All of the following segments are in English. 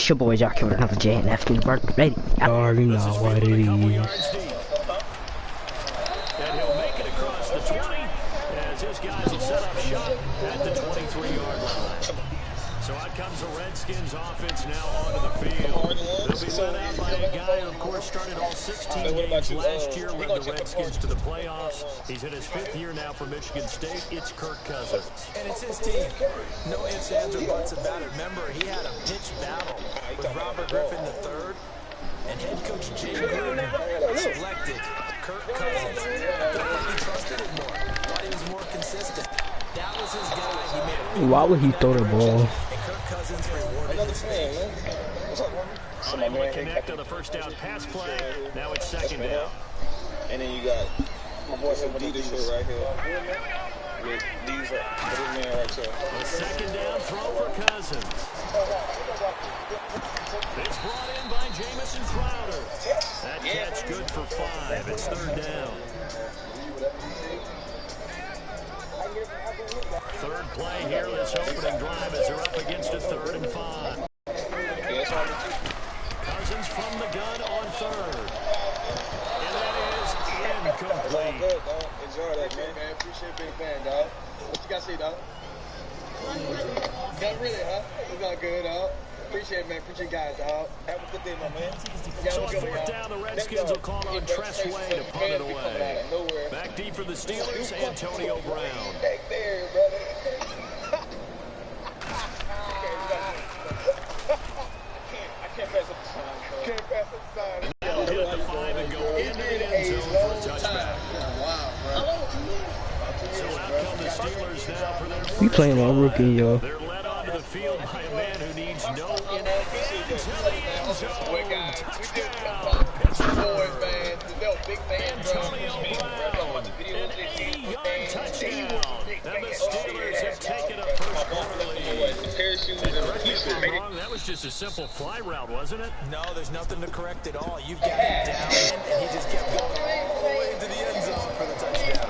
It's your boy Jockey with another JNF Team Birthday Ready. You already know what it is. And he'll make it across the 20 as his guys will set up shop at the 23-yard line. So out comes the Redskins offense now onto the field. They'll be led out by a guy who, of course, started all 16 games last year, led the Redskins to the playoffs. He's in his 5th year now for Michigan State. It's Kirk Cousins. And it's his team. No ifs, ands, or buts about it. Remember, he had a pitched battle with Robert Griffin III, and head coach Jay Gruden selected Kirk Cousins. Thought he trusted him more. Thought he was more consistent. That was his guy. He made a Why would he throw the ball? Cousins rewarded his faith. Unable to connect on the first down pass play. Now it's 2nd down. And then you got my boy Adidas shirt right here. With these man right here. A 2nd down throw for Cousins. It's brought in by Jamison Crowder. That catch good for 5. It's 3rd down. 3rd play here, this opening drive as they're up against a 3rd and 5. Cousins from the gun on 3rd. And that is incomplete. Enjoy that, man. Appreciate being a fan, dog. What you got to say, dog? Not really, huh? It's not good, dog. Appreciate it, man. Appreciate guys, dog. Have a good day, my man. So on 4th down, the Redskins will call on Tress Way to punt it away. Back deep for the Steelers, Antonio Brown. Back there, brother. I can't pass up the sign, bro. Can't pass up the sign. That'll hit at the 5 and go into the end zone for a touchback. Wow, bro. So out come the Steelers now for their We playing on rookie, yo. They're led onto the field by a man who needs no inactivity until the end zone. Touchdown. Boys, man. Big fan, Antonio Brown. An 80-yard touchdown. And the Steelers have taken a first quarter lead. Correct me if I'm wrong, that was just a simple fly route, wasn't it? No, there's nothing to correct at all. You've got him down, and he just kept going all the way into the end zone for the touchdown.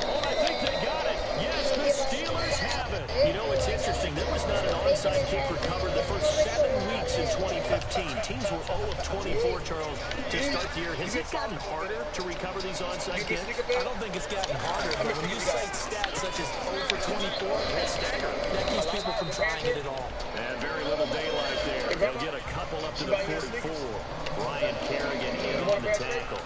Oh, I think they got it. Yes, the Steelers have it. You know, it's interesting. There was not an onside kick recovered the first 7 weeks in 2015. Teams were 0 of 24, Charles, to start the year. Has it gotten harder to recover these onside kicks? I don't think it's gotten harder, but when you cite stats such as 0 for 24, that's staggering. That keeps people from trying it at all. And very little daylight there. They'll get a couple up to the 44. Brian Kerrigan in on the tackle.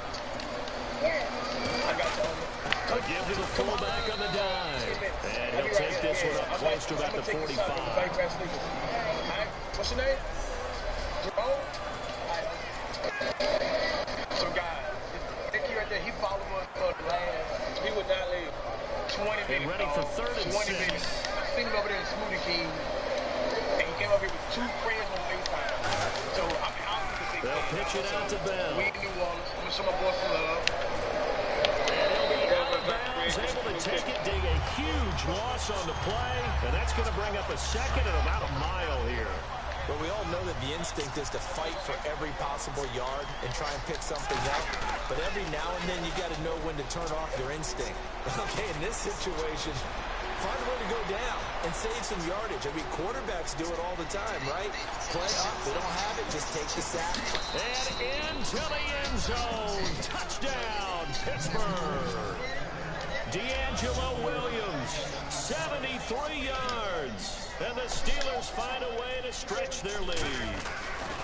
A give to the fullback on the dive. And he'll take this one up close to about the 45. What's your name? Jerome? So, guys, Nicky right there, he followed us for the last. He would not leave. 20 minutes. Get ready for 3rd and 6. Minutes. I seen him over there in Smoothie King. And he came over here with 2 friends on FaceTime. So, I'm out to see. They'll pitch it out to Bell. We in New Orleans. I'm going to show my boy some love. Able to take it, dig a huge loss on the play, and that's going to bring up a 2nd and about a mile here. But we all know that the instinct is to fight for every possible yard and try and pick something up. But every now and then you got to know when to turn off your instinct. Okay, in this situation, find a way to go down and save some yardage. I mean, quarterbacks do it all the time, right? Play up, they don't have it, just take the sack. And into the end zone. Touchdown, Pittsburgh. D'Angelo Williams, 73 yards. And the Steelers find a way to stretch their lead.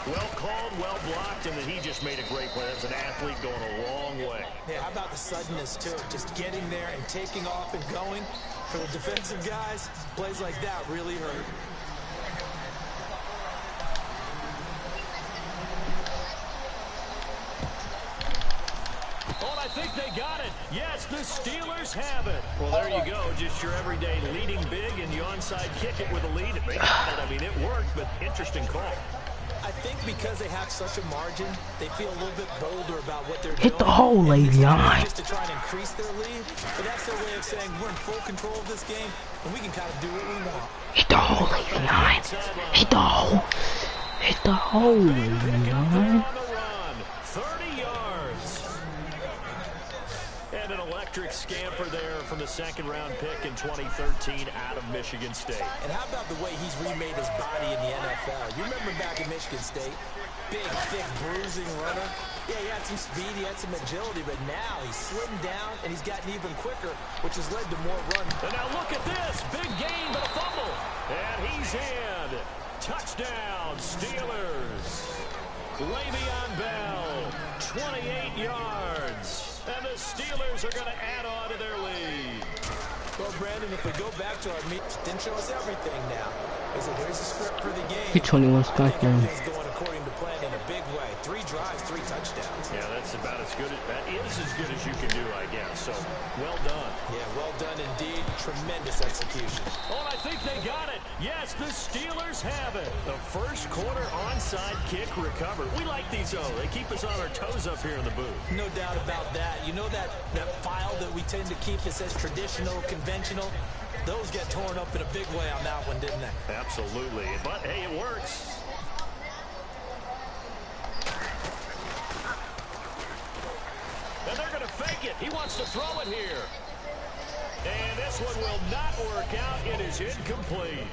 Well called, well blocked, and then he just made a great play. As an athlete going a long way. Yeah, how about the suddenness, too? Just getting there and taking off and going. For the defensive guys, plays like that really hurt. Oh, I think they got it. Yes, the Steelers have it. Well, there you go. Just your everyday leading big, and you onside kick it with a lead. I mean, it worked, but interesting call. I think because they have such a margin, they feel a little bit bolder about what they're doing. Hit the hole, Le'Veon. Just to try and increase their lead, but that's their way of saying we're in full control of this game, and we can kind of do what we want. Hit the hole, Le'Veon. Hit the hole. Hit the hole, Le'Veon. 30 yards. And an electric scamper there from the 2nd-round pick in 2013 out of Michigan State. And how about the way he's remade his body in the NFL? NFL. You remember back in Michigan State? Big, thick, bruising runner. Yeah, he had some speed, he had some agility, but now he's slimmed down and he's gotten even quicker, which has led to more run. And now look at this. Big gain, but a fumble. And he's in. Touchdown, Steelers. Le'Veon Bell, 28 yards. And the Steelers are going to add on to their lead. Well, Brandon, if we go back to our meet, didn't show us everything now. Here's the script for the game. He 21 touchdowns. Everything's going according to plan in a big way. 3 drives, 3 touchdowns. Yeah, that's about as good. That is as good as you can do, I guess. So, well done. Yeah, well done indeed. Tremendous execution. Oh, and I think they got it. Yes, the Steelers have it. The first quarter onside kick recovered. We like these, though. They keep us on our toes up here in the booth. No doubt about that. You know that file that we tend to keep that says traditional, conventional? Those get torn up in a big way on that one, didn't they? Absolutely. But, hey, it works. And they're going to fake it. He wants to throw it here. And this one will not work out. It is incomplete.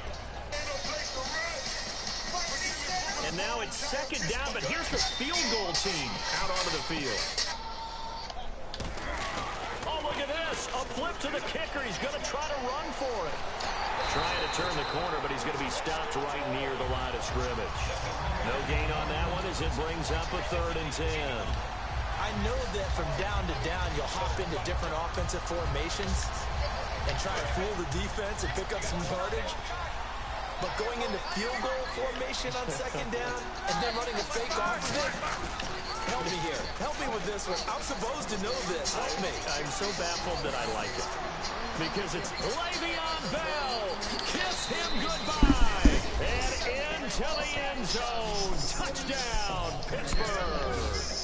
And now it's second down, but here's the field goal team out onto the field. Oh, look at this. A flip to the kicker. He's going to try to run for it. Trying to turn the corner, but he's going to be stopped right near the line of scrimmage. No gain on that one as it brings up a 3rd and 10. I know that from down to down, you'll hop into different offensive formations and try and fool the defense and pick up some yardage. But going into field goal formation on second down and then running a fake off of it, help me here. Help me with this one. I'm supposed to know this. Help me. I'm so baffled that I like it. Because it's Le'Veon Bell. Kiss him goodbye. And into the end zone. Touchdown, Pittsburgh.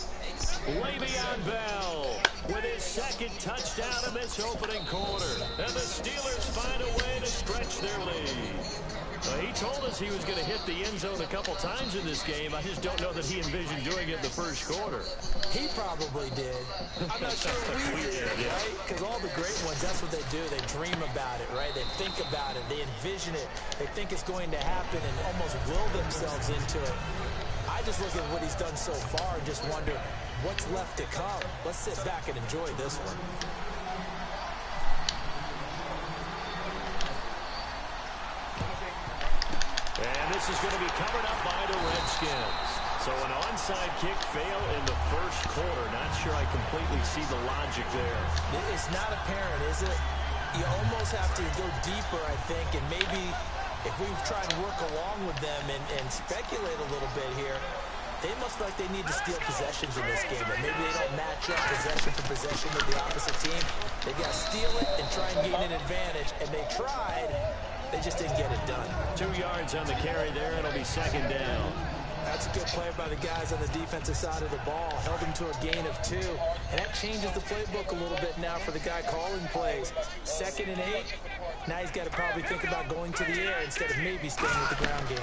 Le'Veon Bell with his 2nd touchdown in this opening quarter. And the Steelers find a way to stretch their lead. He told us he was going to hit the end zone a couple times in this game. I just don't know that he envisioned doing it in the first quarter. He probably did. I'm not sure we did, right? Because all the great ones, that's what they do. They dream about it, right? They think about it. They envision it. They think it's going to happen and almost will themselves into it. I just look at what he's done so far and just wonder what's left to come. Let's sit back and enjoy this one. And this is going to be covered up by the Redskins. So an onside kick fail in the first quarter. Not sure I completely see the logic there. It's not apparent, is it? You almost have to go deeper, I think, and maybe if we try and work along with them and speculate a little bit here, they must feel like they need to steal possessions in this game, and maybe they don't match up possession for possession with the opposite team. They got to steal it and try and gain an advantage, and they tried. They just didn't get it done. 2 yards on the carry there. It'll be second down. That's a good play by the guys on the defensive side of the ball. Held them to a gain of 2. And that changes the playbook a little bit now for the guy calling plays. 2nd and 8. Now he's got to probably think about going to the air instead of maybe staying with the ground game.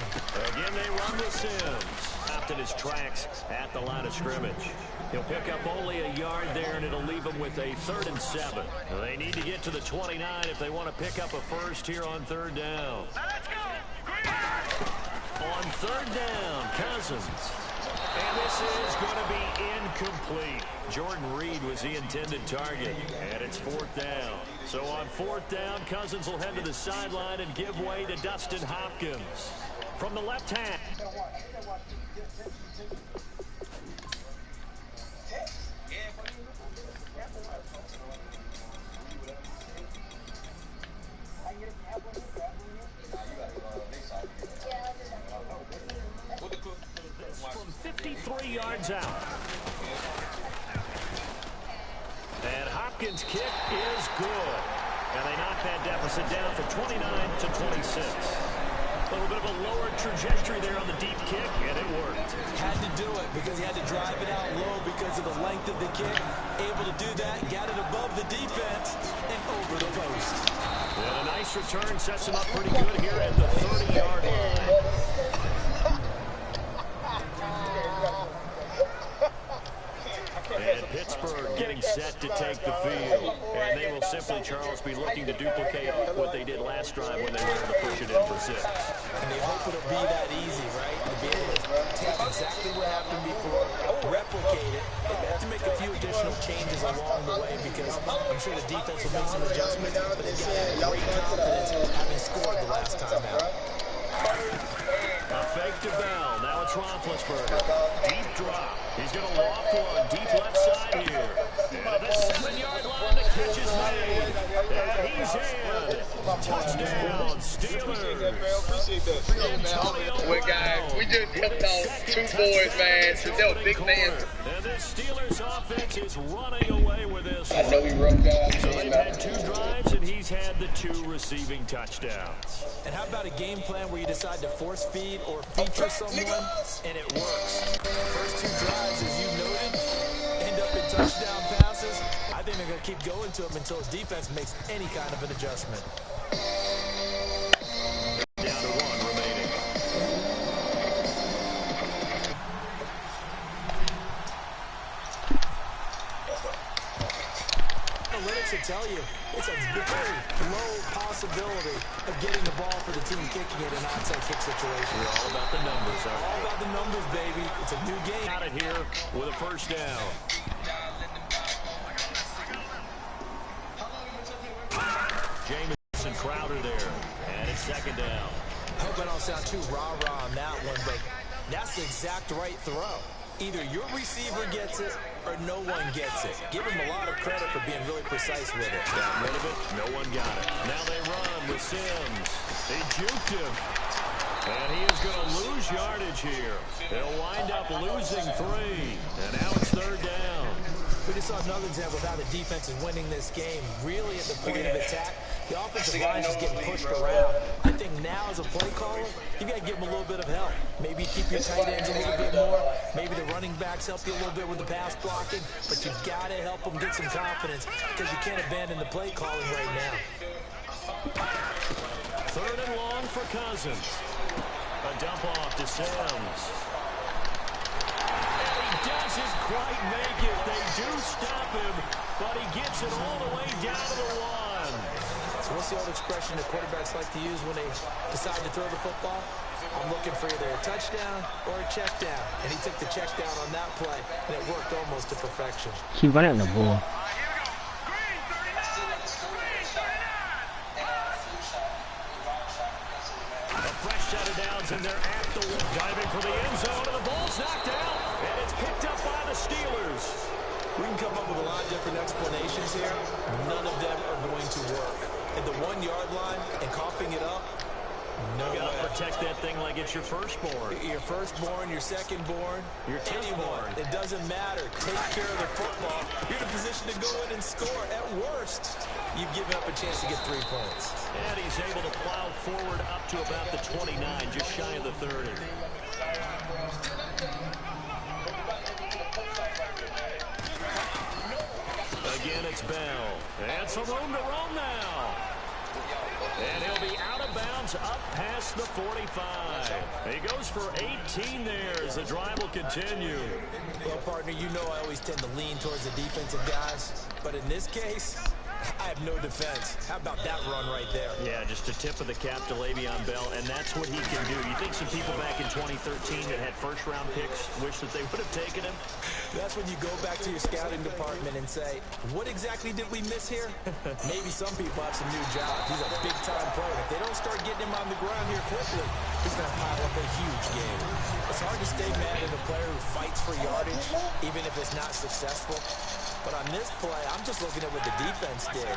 Again, they run the Sims. Stopped in his tracks at the line of scrimmage. He'll pick up only a yard there, and it'll leave him with a 3rd and 7. They need to get to the 29 if they want to pick up a first here on 3rd down. Let's go! On 3rd down, Cousins. And this is going to be incomplete. Jordan Reed was the intended target, and it's 4th down. So on 4th down, Cousins will head to the sideline and give way to Dustin Hopkins. From the left hand. From 53 yards out. And Hopkins' kick is good. And they knock that deficit down from 29 to 26. A little bit of a lower trajectory there on the deep kick, and it worked. Had to do it because he had to drive it out low because of the length of the kick. Able to do that, got it above the defense and over the post. And a nice return sets him up pretty good here at the 30-yard line. And Pittsburgh getting set to take the field. And they will simply, Charles, be looking to duplicate what they did last drive when they were able to push it in for 6. And they hope it'll be that easy, exactly what happened before, replicate it. They have to make a few additional changes along the way because I'm sure the defense will make some adjustments, but they've got to have great confidence having scored the last time out. A fake to Bell. Now it's Roethlisberger. Deep drop. He's going to loft one deep left side here. And at the 7-yard line, the catch is made. And he's in. Touchdown, Steelers. Appreciate that. Well, guys, we just helped out 2 boys, man. They were big fans. And this Steelers offense is running away with this one. I know we roughed guys. So they've had 2 drives, and he's had the 2 receiving touchdowns. And how about a game plan where you decide to force feed or feature someone, and it works? First 2 drives, as you noted, end up in touchdown passes. I think they're going to keep going to them until the defense makes any kind of an adjustment. Down to 1 remaining. Analytics will tell you it's a very low possibility of getting the ball for the team kicking it in an onside kick situation. We're all about the numbers, aren't we? All about the numbers, baby. It's a new game. Got it here with a first down. Jameson Crowder there, and it's second down. I hope I don't sound too rah-rah on that one, but that's the exact right throw. Either your receiver gets it or no one gets it. Give him a lot of credit for being really precise with it. Got rid of it. No one got it. Now they run with Sims. They juked him. And he is going to lose yardage here. They'll wind up losing 3. And now it's third down. We just saw another example of how the defense is winning this game. Really at the point of attack, the offensive line is getting pushed around. I think now as a play caller, you got to give them a little bit of help. Maybe keep your tight ends a little bit more. Maybe the running backs help you a little bit with the pass blocking. But you've got to help them get some confidence because you can't abandon the play calling right now. Third and long for Cousins. A dump off to Sims. Doesn't quite make it. They do stop him, but he gets it all the way down to the 1. So what's the old expression that quarterbacks like to use when they decide to throw the football? I'm looking for either a touchdown or a check down. And he took the check down on that play, and it worked almost to perfection. Keep running the ball. A fresh set of downs, and they're at the 1. Diving for the end zone, and the ball's knocked out. And it's picked up by the Steelers. We can come up with a lot of different explanations here. None of them are going to work. At the 1-yard line and coughing it up, no way. You gotta protect that thing like it's your firstborn. Your firstborn, your secondborn, your anyone. It doesn't matter. Take care of the football. You're in a position to go in and score. At worst, you've given up a chance to get 3 points. And he's able to plow forward up to about the 29, just shy of the 30. Again, it's Bell. And some room to roam now. And he'll be out of bounds up past the 45. He goes for 18 there as the drive will continue. Well, partner, you know I always tend to lean towards the defensive guys. But in this case, I have no defense. How about that run right there? Yeah, just a tip of the cap to Le'Veon Bell, and that's what he can do. You think some people back in 2013 that had first-round picks wish that they would have taken him? That's when you go back to your scouting department and say, what exactly did we miss here? Maybe some people have some new jobs. He's a big-time player. If they don't start getting him on the ground here quickly, he's going to pile up a huge game. It's hard to stay mad at a player who fights for yardage, even if it's not successful. But on this play, I'm just looking at what the defense did.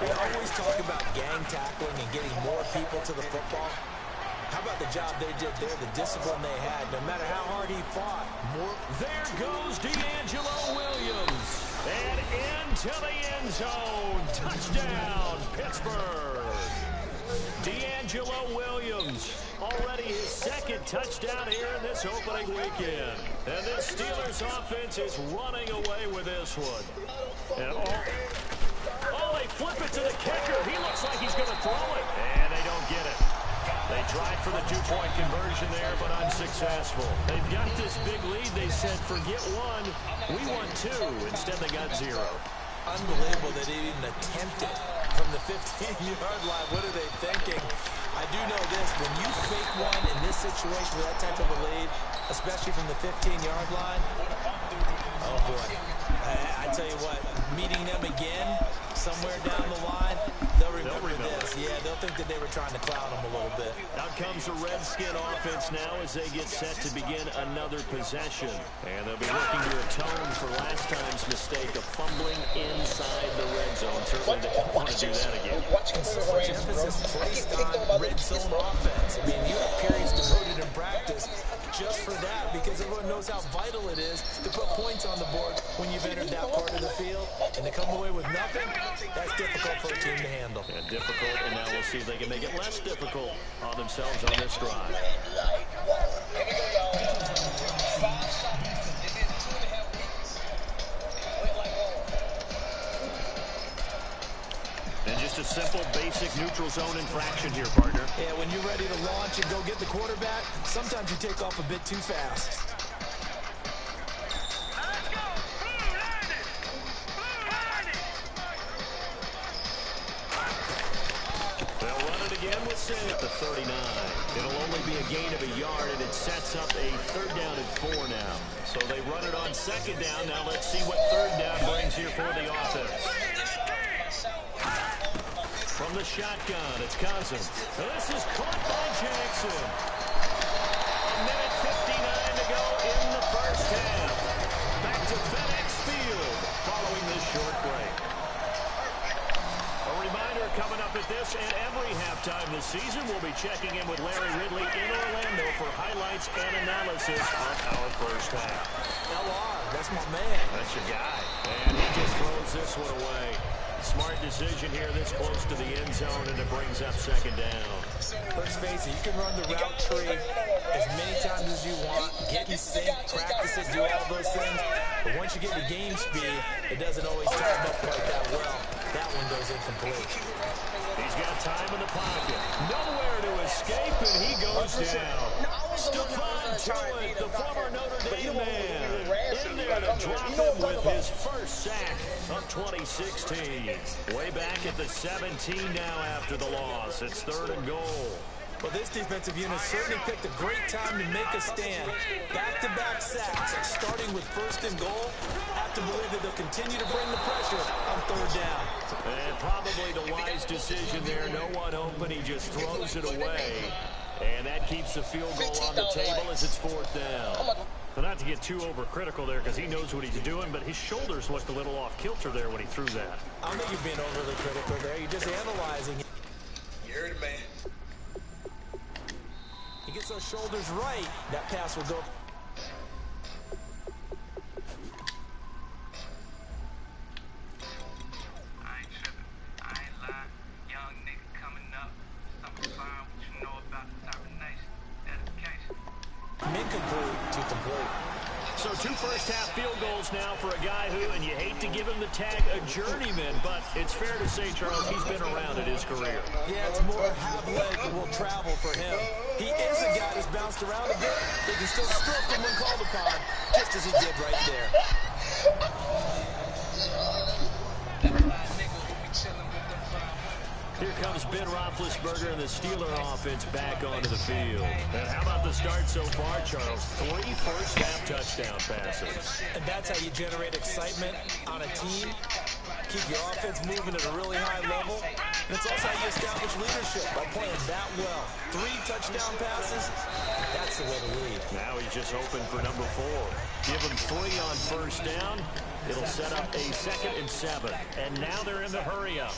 We always talk about gang tackling and getting more people to the football. How about the job they did there, the discipline they had, no matter how hard he fought? There goes D'Angelo Williams. And into the end zone. Touchdown, Pittsburgh. D'Angelo Williams, already his 2nd touchdown here in this opening weekend. And this Steelers offense is running away with this one. And they flip it to the kicker. He looks like he's going to throw it. And they don't get it. They tried for the 2-point conversion there, but unsuccessful. They've got this big lead. They said, forget 1. We want 2. Instead, they got 0. Unbelievable that they even attempted from the 15-yard line. What are they thinking? I do know this. When you fake one in this situation with that type of a lead, especially from the 15-yard line. Oh, boy. I tell you what, meeting them again somewhere down the line, they'll remember this. Yeah, they'll think that they were trying to clown them a little bit. Out comes the Redskin offense now as they get set to begin another possession. And they'll be looking to atone for last time's mistake of fumbling inside the red zone. Certainly they don't want to do that again. So much emphasis placed on red zone offense. I mean, you have periods devoted in practice just for that because everyone knows how vital it is to put points on the board when you've entered that part of the field. And to come away with nothing, that's difficult for a team to handle. Yeah, difficult, and now we'll see if they can make it less difficult on themselves on this drive. And just a simple, basic neutral zone infraction here, partner. Yeah, when you're ready to launch and go get the quarterback, sometimes you take off a bit too fast. They'll run it again with Sid at the 39. It'll only be a gain of a yard, and it sets up a 3rd down and 4 now. So they run it on 2nd down. Now let's see what 3rd down brings here for the offense. From the shotgun, it's Cousins. This is caught by Jackson. A minute 59 to go in the first half. Back to FedEx Field following this short break. A reminder coming up at this and every halftime this season, we'll be checking in with Larry Ridley in Orlando for highlights and analysis on our first half. LR, that's my man. That's your guy. And he just throws this one away. Smart decision here this close to the end zone, and it brings up 2nd down. Let's face it, you can run the route tree as many times as you want, get in sync, practice it, do all those things. But once you get to game speed, it doesn't always time up quite that well. That one goes incomplete. He's got time in the pocket. Nowhere to escape, and he goes down. Stephon Tuitt, the former Notre Dame man, in there to drop him with his first sack of 2016. Way back at the 17 now after the loss. It's 3rd and goal. Well, this defensive unit certainly picked a great time to make a stand. Back-to-back sacks, starting with 1st and goal. Have to believe that they'll continue to bring the pressure on 3rd down. And probably the wise decision there. No one open. He just throws it away. And that keeps the field goal on the table as it's 4th down. So not to get too overcritical there because he knows what he's doing, but his shoulders looked a little off kilter there when he threw that. I don't think you're being overly critical there. You're just analyzing it. You're the man. He gets those shoulders right, that pass will go. I ain't tripping. I ain't lying. Young nigga coming up. I'm fine what you know about the Sovereign Nation. Edification. Incomplete to complete. So 2 first-half field goals now for a guy who, and you hate to give him the tag a journeyman, but it's fair to say, Charles, he's been around in his career. Yeah, it's more have leg that will travel for him. He is a guy that's bounced around a bit. They can still stroke him when called upon, just as he did right there. Here comes Ben Roethlisberger and the Steeler offense back onto the field. And how about the start so far, Charles? 3 first-half touchdown passes. And that's how you generate excitement on a team. Keep your offense moving at a really high level. And it's also how you establish leadership by playing that well. 3 touchdown passes, that's the way to lead. Now he's just hoping for number 4. Give him 3 on first down. It'll set up a 2nd and 7. And now they're in the hurry-up.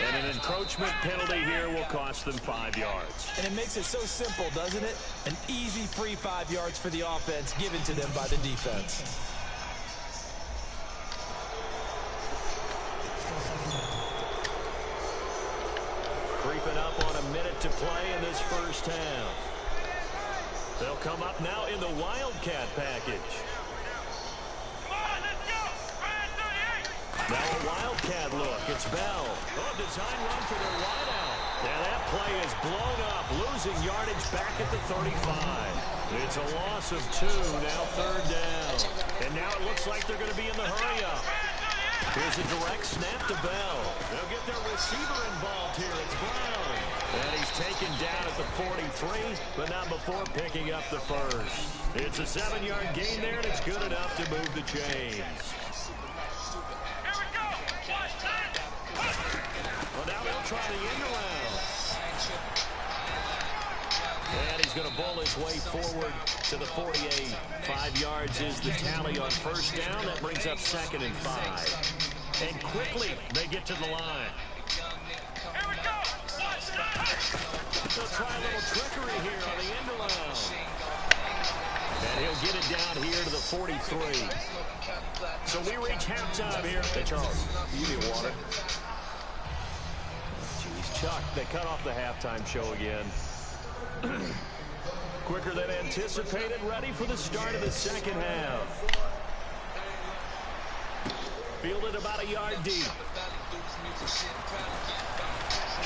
And an encroachment penalty here will cost them 5 yards. And it makes it so simple, doesn't it? An easy free 5 yards for the offense given to them by the defense. Creeping up on a minute to play in this first half. They'll come up now in the Wildcat package. Now a Wildcat look. It's Bell. Oh, design run for their wideout. Now that play is blown up, losing yardage back at the 35. It's a loss of 2, now 3rd down. And now it looks like they're going to be in the hurry-up. Here's a direct snap to Bell. They'll get their receiver involved here. It's Brown. And he's taken down at the 43, but not before picking up the first. It's a 7-yard gain there, and it's good enough to move the chains. Well, now they'll try the end around. And he's going to bowl his way forward to the 48. 5 yards is the tally on first down. That brings up 2nd and 5. And quickly, they get to the line. They'll try a little trickery here on the end around. And he'll get it down here to the 43. So we reach halftime here. Hey, Charles, you need water. Jeez, Chuck, they cut off the halftime show again. Quicker than anticipated, ready for the start of the second half. Fielded about a yard deep.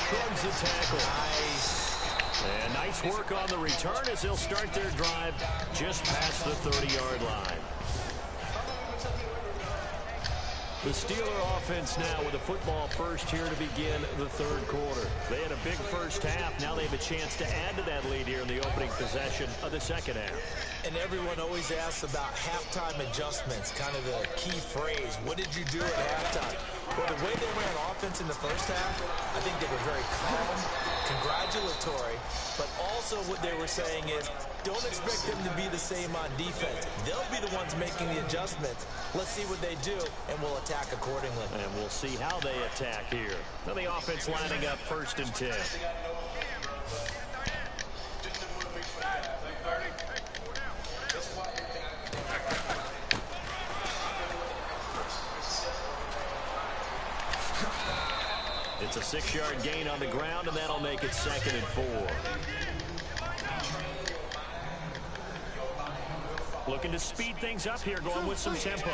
Shrugs the tackle. Nice. And nice work on the return as they'll start their drive just past the 30-yard line. The Steeler offense now with a football first here to begin the third quarter. They had a big first half. Now they have a chance to add to that lead here in the opening possession of the second half. And everyone always asks about halftime adjustments, kind of the key phrase. What did you do at halftime? Well, the way they ran offense in the first half, I think they were very calm, congratulatory, but also what they were saying is, don't expect them to be the same on defense. They'll be the ones making the adjustments. Let's see what they do, and we'll attack accordingly. And we'll see how they attack here. Now the offense lining up 1st and 10. It's a 6-yard gain on the ground, and that'll make it 2nd and 4. Looking to speed things up here, going with some tempo.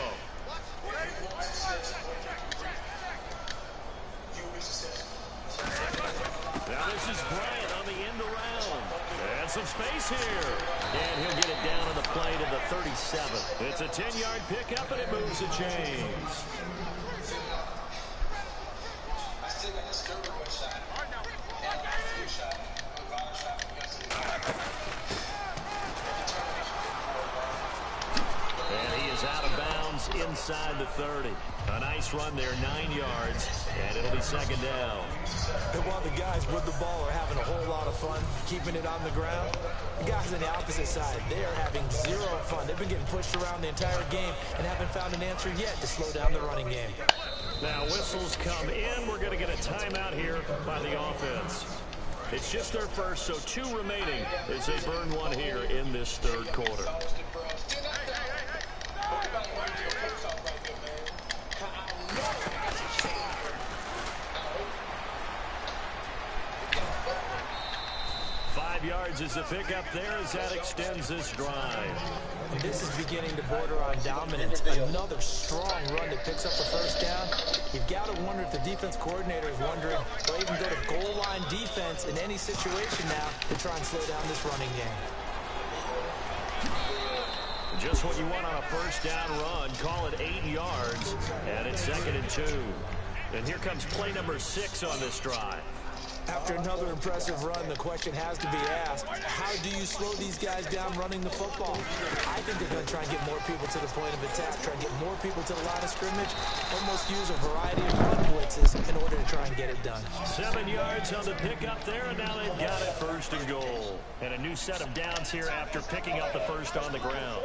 Now this is Bryant on the end around. And some space here. And he'll get it down on the play to the 37. It's a 10-yard pickup, and it moves the chains. Out of bounds inside the 30. A nice run there, 9 yards, and it'll be 2nd down. And while the guys with the ball are having a whole lot of fun keeping it on the ground, the guys on the opposite side, they are having zero fun. They've been getting pushed around the entire game and haven't found an answer yet to slow down the running game. Now whistles come in. We're going to get a timeout here by the offense. It's just their first, so 2 remaining as they burn one here in this third quarter. 5 yards is the pickup there as that extends this drive. And this is beginning to border on dominance. Another strong run that picks up the first down. You've got to wonder if the defense coordinator is wondering, do I even go to goal line defense in any situation now to try and slow down this running game? Just what you want on a first down run. Call it 8 yards, and it's 2nd and 2. And here comes play number 6 on this drive. After another impressive run, the question has to be asked, how do you slow these guys down running the football? I think they're going to try and get more people to the point of attack, try and get more people to the line of scrimmage, almost use a variety of run blitzes in order to try and get it done. 7 yards on the pickup there, and now they've got it 1st and goal. And a new set of downs here after picking up the first on the ground.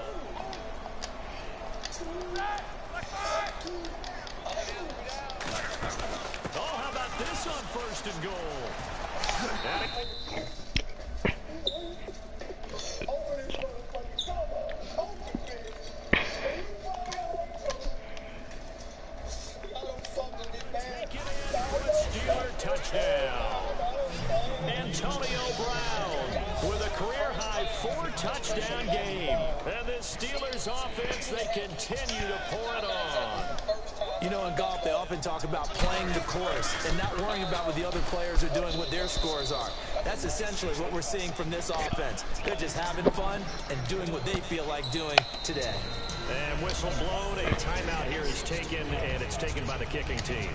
Oh, how about this on 1st and goal? 4 touchdown game. And this Steelers offense, they continue to pour it on. You know, in golf, they often talk about playing the course and not worrying about what the other players are doing, what their scores are. That's essentially what we're seeing from this offense. They're just having fun and doing what they feel like doing today. And whistle blown, a timeout here is taken, and it's taken by the kicking team.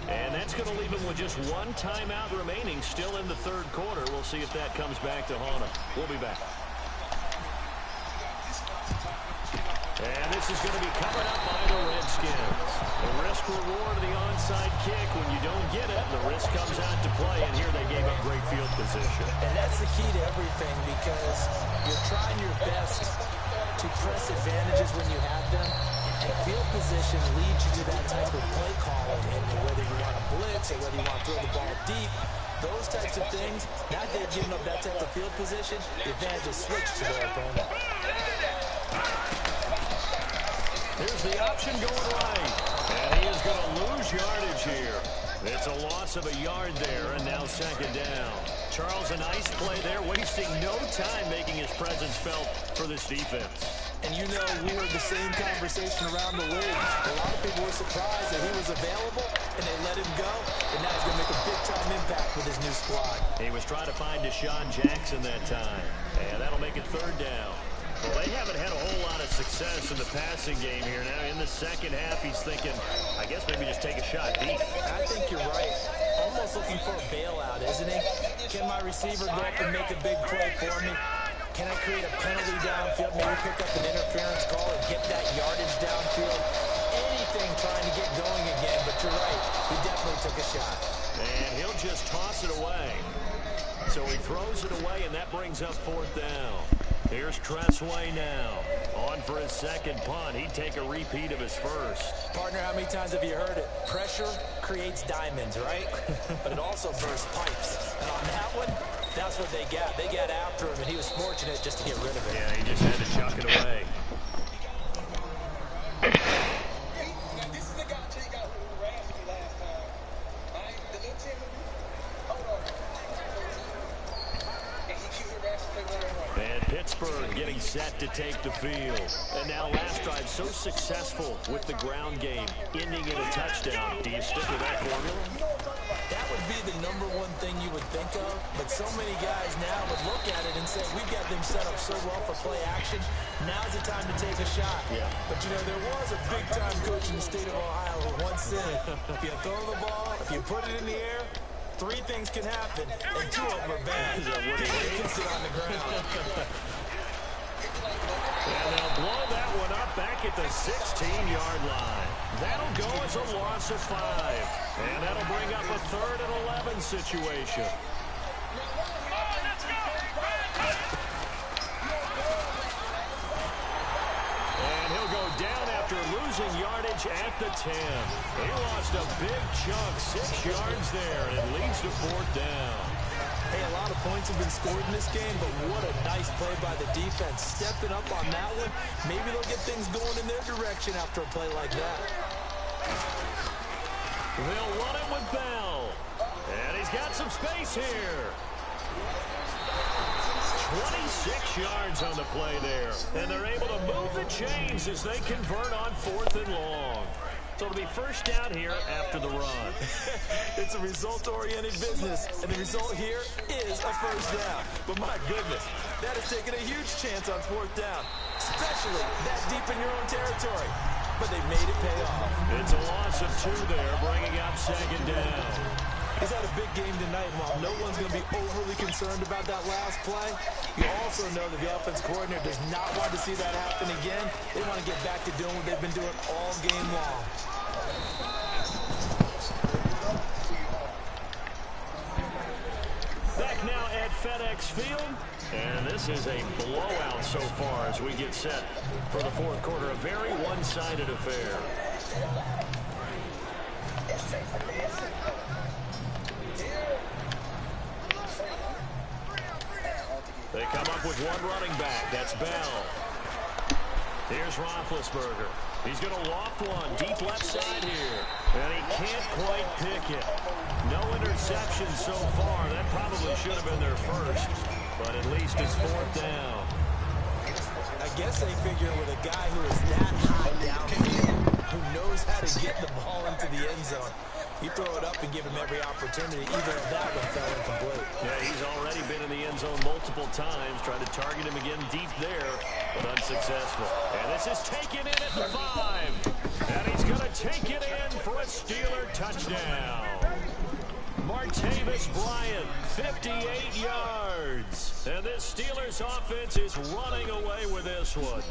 And that's going to leave them with just one timeout remaining still in the third quarter. We'll see if that comes back to haunt them. We'll be back. And this is going to be covered up by the Redskins. The risk-reward of the onside kick. When you don't get it, the risk comes out to play, and here they gave up great field position. And that's the key to everything, because you're trying your best to press advantages when you have them, and field position leads you to that type of play calling, and whether you want to blitz or whether you want to throw the ball deep, those types of things, now that they've given up that type of field position, the advantage is switched to their opponent. Here's the option going right, and he is going to lose yardage here. It's a loss of a yard there, and now second down. Charles, a nice play there, wasting no time making his presence felt for this defense. And you know, we heard the same conversation around the league. A lot of people were surprised that he was available, and they let him go, and now he's going to make a big-time impact with his new squad. He was trying to find Deshaun Jackson that time, and that'll make it third down. Well, they haven't had a whole lot of success in the passing game here. Now, in the second half, he's thinking, I guess maybe just take a shot deep. I think you're right. Almost looking for a bailout, isn't he? Can my receiver go up and make a big play for me? Can I create a penalty downfield, maybe pick up an interference call and get that yardage downfield? Anything trying to get going again, but you're right. He definitely took a shot. And he'll just toss it away. So he throws it away, and that brings up fourth down. Here's Tressway now. On for his second punt. He'd take a repeat of his first. Partner, how many times have you heard it? Pressure creates diamonds, right? But it also bursts pipes. And on that one, that's what they got. They got after him, and he was fortunate just to get rid of it. Yeah, he just had to chuck it away. This is the guy who harassed me last time. The little Timothy. Hold on. And he keeps harassing me right. And Pittsburgh getting set to take the field. And now last drive so successful with the ground game, ending in a touchdown. Do you stick with that formula? That would be the number one thing you would think of, but so many guys now would look at it and say, we've got them set up so well for play action, now's the time to take a shot. Yeah. But you know, there was a big-time coach in the state of Ohio who once said, if you throw the ball, if you put it in the air, 3 things can happen, and 2 of them are bad. He can sit on the ground. And they'll blow that one up back at the 16-yard line. That'll go as a loss of 5. And that'll bring up a 3rd and 11 situation. And he'll go down after losing yardage at the 10. He lost a big chunk, 6 yards there, and it leads to 4th down. Hey, a lot of points have been scored in this game, but what a nice play by the defense. Stepping up on that one, maybe they'll get things going in their direction after a play like that. They'll run it with Bell. And he's got some space here. 26 yards on the play there. And they're able to move the chains as they convert on 4th and long. So it'll be first down here after the run. It's a result-oriented business, and the result here is a first down. But my goodness, that has taken a huge chance on 4th down, especially that deep in your own territory. But they made it pay off. It's a loss of 2 there, bringing up second down. He's had a big game tonight, and while no one's going to be overly concerned about that last play, you also know that the offense coordinator does not want to see that happen again. They want to get back to doing what they've been doing all game long. Back now at FedEx Field, and this is a blowout so far as we get set for the 4th quarter. A very one-sided affair. They come up with one running back. That's Bell. Here's Roethlisberger. He's going to loft one deep left side here. And he can't quite pick it. No interception so far. That probably should have been their first. But at least it's 4th down. I guess they figure with a guy who is that high downfield, who knows how to get the ball into the end zone. You throw it up and give him every opportunity, even if that one fell incomplete. Yeah, he's already been in the end zone multiple times, trying to target him again deep there, but unsuccessful. And this is taken in at the 5. And he's going to take it in for a Steeler touchdown. Martavis Bryant, 58 yards. And this Steelers offense is running away with this one.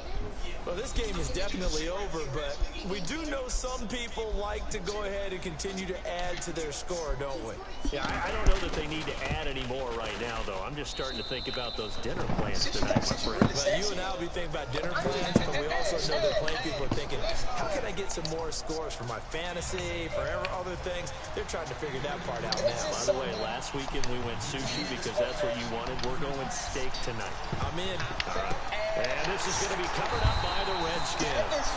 Well, this game is definitely over, but we do know some people like to go ahead and continue to add to their score, don't we? Yeah, I don't know that they need to add any more right now, though. I'm just starting to think about those dinner plans tonight, my friend. Well, you and I will be thinking about dinner plans, but we also know that plenty of people are thinking, how can I get some more scores for my fantasy, for other things? They're trying to figure that part out now. By the way, last weekend we went sushi because that's what you wanted. We're going steak tonight. I'm in. All right. And this is going to be covered up by the Redskins.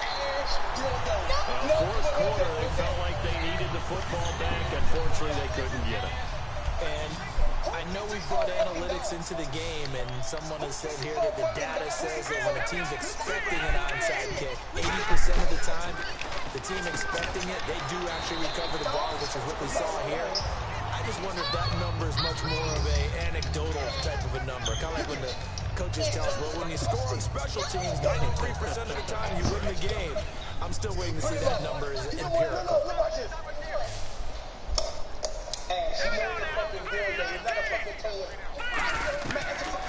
Fourth quarter, they felt like they needed the football back. Unfortunately, they couldn't get it. And I know we brought analytics into the game, and someone has said here that the data says that when a team's expecting an onside kick, 80% of the time, the team expecting it, they do actually recover the ball, which is what we saw here. I just wonder if that number is much more of a anecdotal type of a number. Kind of like when the coaches tell us, well, when you score on special teams, 93% of the time you win the game. I'm still waiting to see that number is empirical.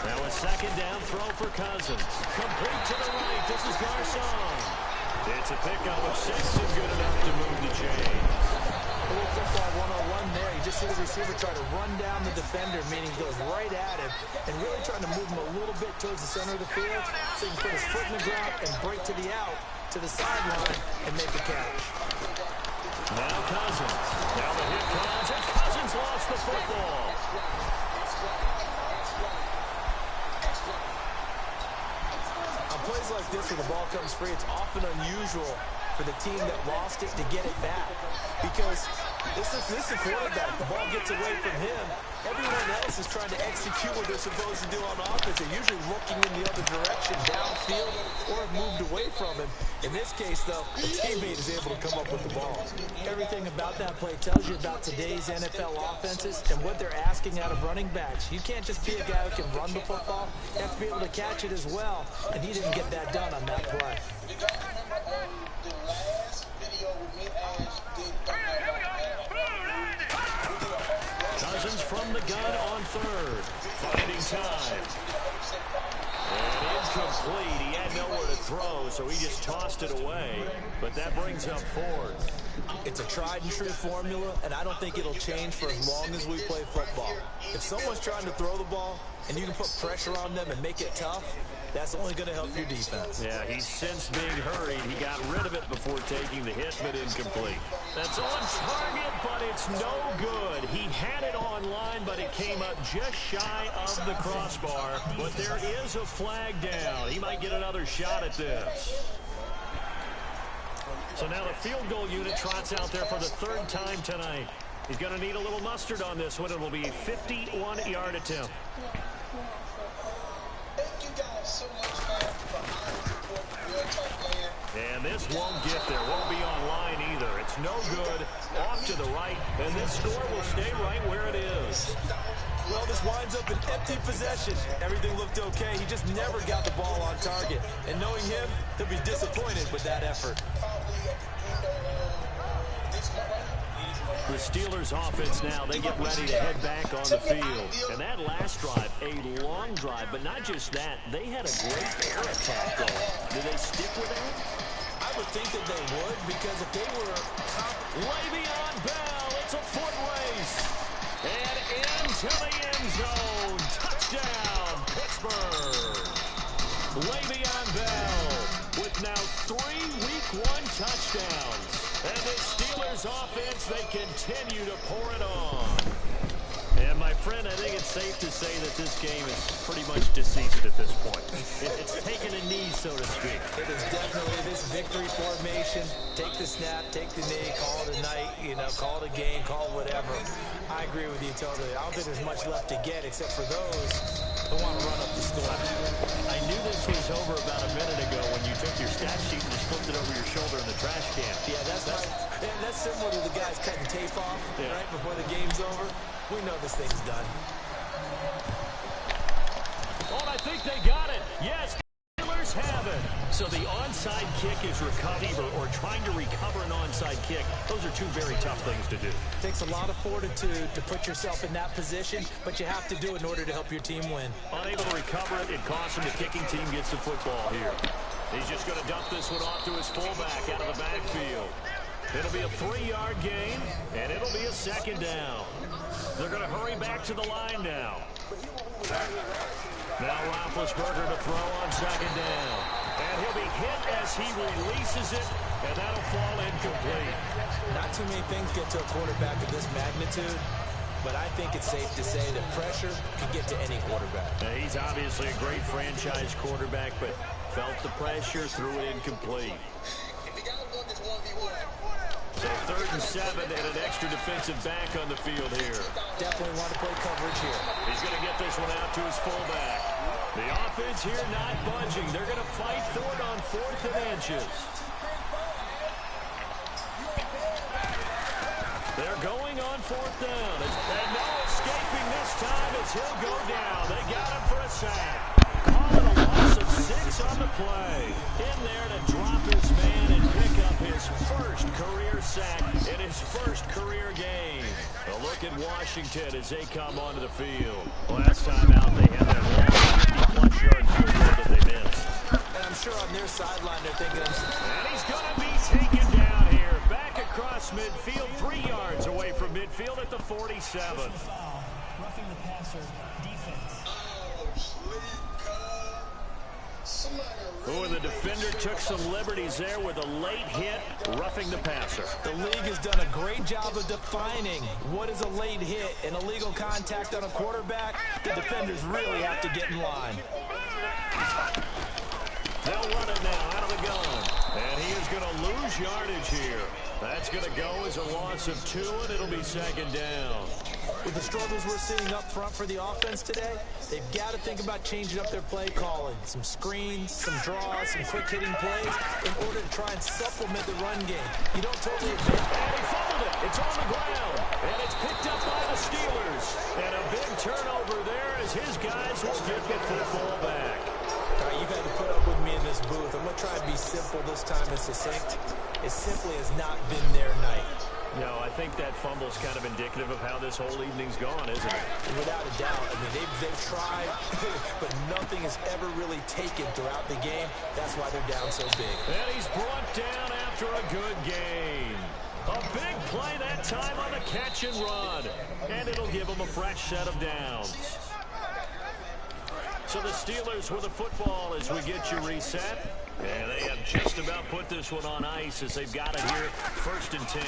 Now a second down throw for Cousins. Complete to the right. This is Garcon. It's a pickup of 6 and good enough to move the chains. A little football 101 there. You just see the receiver try to run down the defender, meaning goes right at him, and really trying to move him a little bit towards the center of the field so he can put his foot in the ground and break to the out, to the sideline, and make a catch. Now Cousins. Now the hit comes, and Cousins lost the football. On plays like this where the ball comes free, it's often unusual for the team that lost it to get it back. Because this is quarterback. The ball gets away from him. Everyone else is trying to execute what they're supposed to do on offense. They're usually looking in the other direction, downfield, or have moved away from him. In this case, though, the teammate is able to come up with the ball. Everything about that play tells you about today's NFL offenses and what they're asking out of running backs. You can't just be a guy who can run the football. You have to be able to catch it as well, and he didn't get that done on that play. Cousins from the gun on third. Finding time. And incomplete. He had nowhere to throw, so he just tossed it away. But that brings up fourth. It's a tried and true formula, and I don't think it'll change for as long as we play football. If someone's trying to throw the ball and you can put pressure on them and make it tough, that's only going to help your defense. Yeah, he's since being hurried. He got rid of it before taking the hit, but incomplete. That's on target, but it's no good. He had it on line, but it came up just shy of the crossbar. But there is a flag down. He might get another shot at this. So now the field goal unit trots out there for the third time tonight. He's going to need a little mustard on this one. It will be a 51-yard attempt. And this won't get there. Won't be online either. It's no good. Off to the right. And this score will stay right where it is. Well, this winds up an empty possession. Everything looked okay. He just never got the ball on target. And knowing him, he'll be disappointed with that effort. The Steelers offense now, they get ready to head back on the field. And that last drive, a long drive, but not just that. They had a great air attack going. Do they stick with that? I would think that they would, because if they were Le'Veon Bell, it's a foot race. And into the end zone. Touchdown, Pittsburgh. Le'Veon Bell with now 3 Week 1 touchdowns. And the Steelers offense, they continue to pour it on. And my friend, I think it's safe to say that this game is pretty much deceased at this point. It's taken a knee, so to speak. It is definitely this victory formation. Take the snap, take the knee, call it a night, call it a game, call it whatever. I agree with you totally. I don't think there's much left to get except for those who want to run up the score. I knew this was over about a minute ago when you took your stat sheet and just flipped it over your shoulder in the trash can. Yeah, that's similar to the guys cutting tape off right before the game's over. We know this thing's done. Oh, I think they got it. Yes, the Steelers have it. So the onside kick is recovery or trying to recover an onside kick. Those are two very tough things to do. It takes a lot of fortitude to put yourself in that position, but you have to do it in order to help your team win. Unable to recover it, it costs him. The kicking team gets the football here. He's just going to dump this one off to his fullback out of the backfield. It'll be a 3-yard gain, and it'll be a second down. They're going to hurry back to the line now. Now Roethlisberger to throw on second down. And he'll be hit as he releases it, and that'll fall incomplete. Not too many things get to a quarterback of this magnitude, but I think it's safe to say that pressure can get to any quarterback. Now, he's obviously a great franchise quarterback, but felt the pressure, threw it incomplete. So 3rd and 7 and an extra defensive back on the field here. Definitely want to play coverage here. He's going to get this one out to his fullback. The offense here not budging. They're going to fight for it on 4th and inches. They're going on 4th down. And no escaping this time as he'll go down. They got him for a sack. Call it a loss of 6 on the play. In there to drop his man and pick up his first career sack in his first career game. A look at Washington as they come onto the field. Last time out, they had that long 50-plus yard field goal that they missed. And I'm sure on their sideline they're thinking, and he's going to be taken down here. Back across midfield, 3 yards away from midfield at the 47. Roughing the passer, defense. Oh, and the defender took some liberties there with a late hit, roughing the passer. The league has done a great job of defining what is a late hit and illegal contact on a quarterback. The defenders really have to get in line. They'll run it now out of the gun. And he is going to lose yardage here. That's going to go as a loss of 2, and it'll be second down. With the struggles we're seeing up front for the offense today, they've got to think about changing up their play calling. Some screens, some draws, some quick-hitting plays in order to try and supplement the run game. You don't totally admit. And he fumbled it. It's on the ground. And it's picked up by the Steelers. And a big turnover there as his guys will get the football back. All right, you've had to put up with me in this booth. I'm going to try and be simple this time and succinct. It simply has not been their night. No, I think that fumble's kind of indicative of how this whole evening's gone, isn't it? Without a doubt. I mean, they've tried, but nothing is ever really taken throughout the game. That's why they're down so big. And he's brought down after a good gain. A big play that time on the catch and run. And it'll give him a fresh set of downs. So the Steelers with the football as we get you reset. And they have just about put this one on ice as they've got it here, 1st and 10.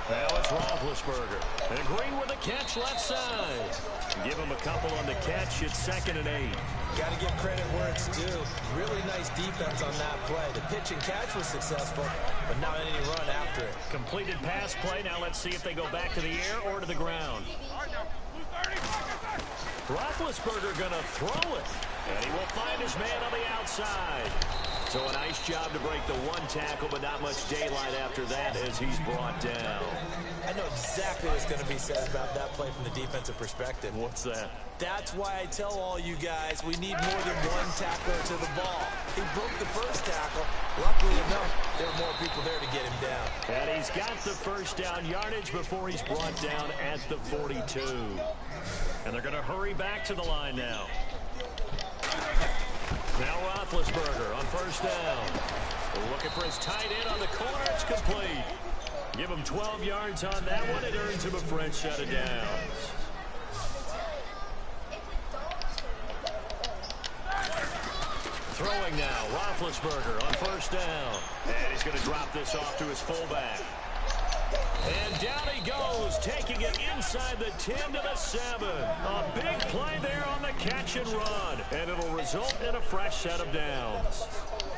Now it's Roethlisberger. And Green with a catch left side. Give him a couple on the catch. It's 2nd and 8. Got to give credit where it's due. Really nice defense on that play. The pitch and catch was successful, but not any run after it. Completed pass play. Now let's see if they go back to the air or to the ground. Roethlisberger going to throw it. And he will find his man on the outside. So a nice job to break the 1 tackle, but not much daylight after that as he's brought down. I know exactly what's going to be said about that play from the defensive perspective. What's that? That's why I tell all you guys we need more than 1 tackler to the ball. He broke the first tackle. Luckily enough, there were more people there to get him down. And he's got the first down yardage before he's brought down at the 42. And they're going to hurry back to the line now. Now Roethlisberger on 1st down. Looking for his tight end on the corner. It's complete. Give him 12 yards on that one. It earns him a fresh set of downs. Throwing now, Roethlisberger on 1st down. And he's going to drop this off to his fullback. And down he goes, taking it inside the 10 to the 7. A big play there on the catch and run. And it'll result in a fresh set of downs.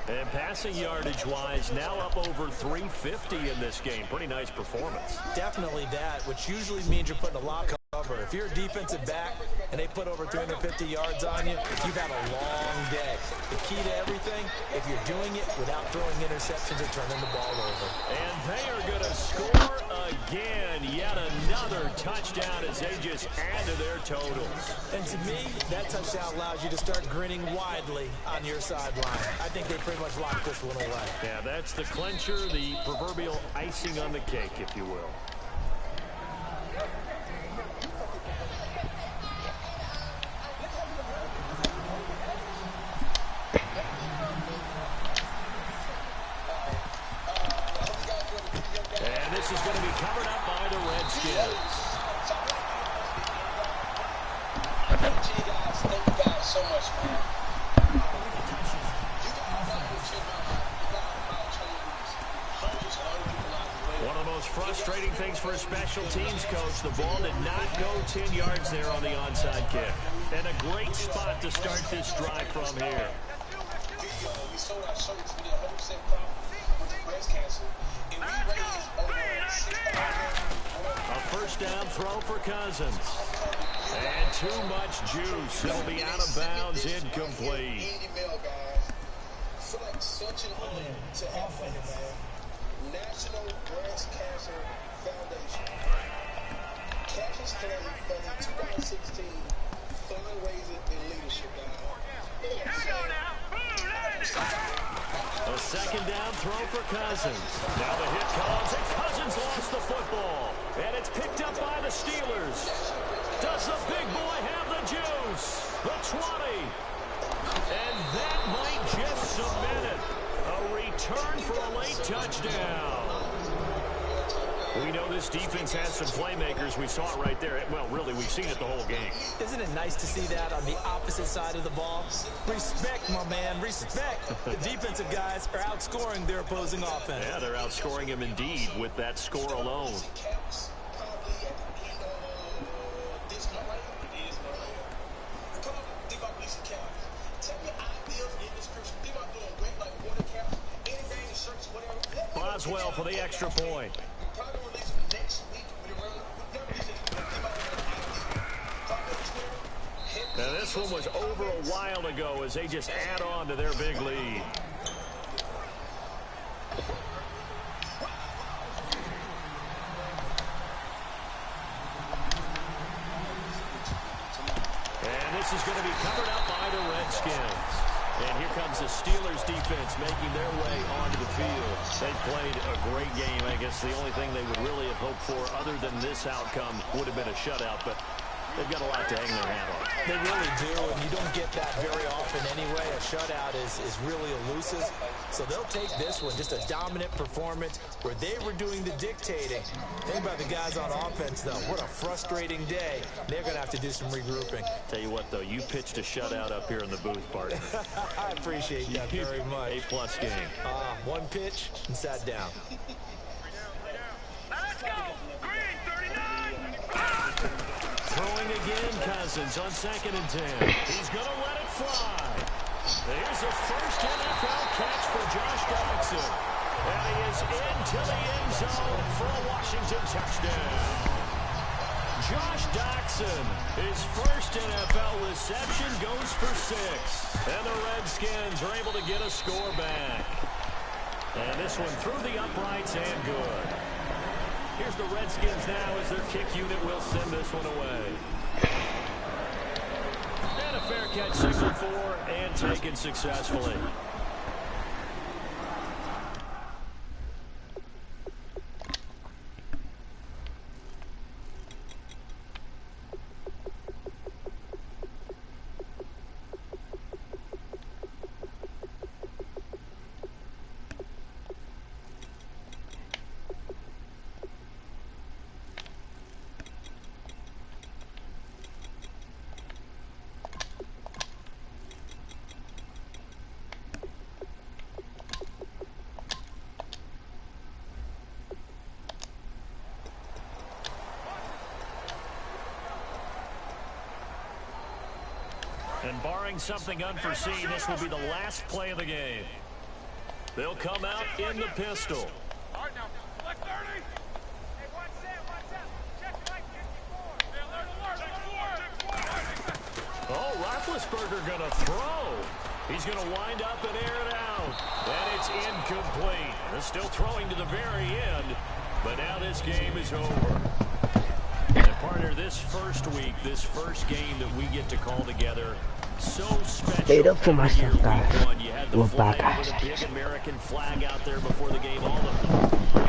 And passing yardage-wise, now up over 350 in this game. Pretty nice performance. Definitely that, which usually means you're putting a lot of cover. If you're a defensive back and they put over 350 yards on you, you've had a long day. The key to everything, if you're doing it without throwing interceptions or turning the ball over. And they are going to score again. Yet another touchdown as they just add to their totals. And to me, that touchdown allows you to start grinning widely on your sideline. I think they pretty much locked this one away. Yeah, that's the clincher, the proverbial icing on the cake, if you will. And this is going to be covered up by the Redskins. Thank you guys so much, man. One of the most frustrating things for a special teams coach, the ball did not go 10 yards there on the onside kick. And a great spot to start this drive from here. We sold our shirts, we did 100% profit with the breast cancer, and we raised over $6,000. A first down throw for Cousins. And too much juice. It'll be out of bounds, incomplete. Select such an honor to have one, man. National Breast Cancer Foundation. Cassius Clay for the 2016 Fundraising and Leadership Guide. A second down throw for Cousins. Now the hit comes, and Cousins lost the football. And it's picked up by the Steelers. Does the big boy have the juice? The 20. And that might just cement it. A return for a late touchdown. We know this defense has some playmakers. We saw it right there. Well, really, we've seen it the whole game. Isn't it nice to see that on the opposite side of the ball? Respect, my man, respect. The defensive guys are outscoring their opposing offense. Yeah, they're outscoring him indeed with that score alone. Boswell for the extra point. Now this one was over a while ago as they just add on to their big lead. And this is going to be covered up by the Redskins. And here comes the Steelers defense making their way onto the field. They played a great game. I guess the only thing they would really have hoped for other than this outcome would have been a shutout, but they've got a lot to hang their hat on. They really do, and you don't get that very often anyway. A shutout is really elusive. So they'll take this one, just a dominant performance where they were doing the dictating. Think about the guys on offense, though. What a frustrating day. They're going to have to do some regrouping. Tell you what, though, you pitched a shutout up here in the booth, partner. I appreciate that very much. A-plus game. One pitch and sat down. Let's go! Green, 39! Throwing again, Cousins on 2nd and 10. He's going to let it fly. Here's a first NFL catch for Josh Doctson. And he is into the end zone for a Washington touchdown. Josh Doctson, his first NFL reception, goes for 6. And the Redskins are able to get a score back. And this one through the uprights and good. Here's the Redskins now as their kick unit will send this one away. And a fair catch signaled for and taken successfully. And barring something unforeseen, this will be the last play of the game. They'll come out in the pistol. Hard now. Black 30. Hey, watch out. Check right 54. Hey, alert. Oh, Roethlisberger going to throw. He's going to wind up and air it out. And it's incomplete. They're still throwing to the very end. But now this game is over. And partner, this first week, this first game that we get to call together, so special. Stayed up for myself, guys. You had the We're flag back, with guys. a big American flag out there before the game. All the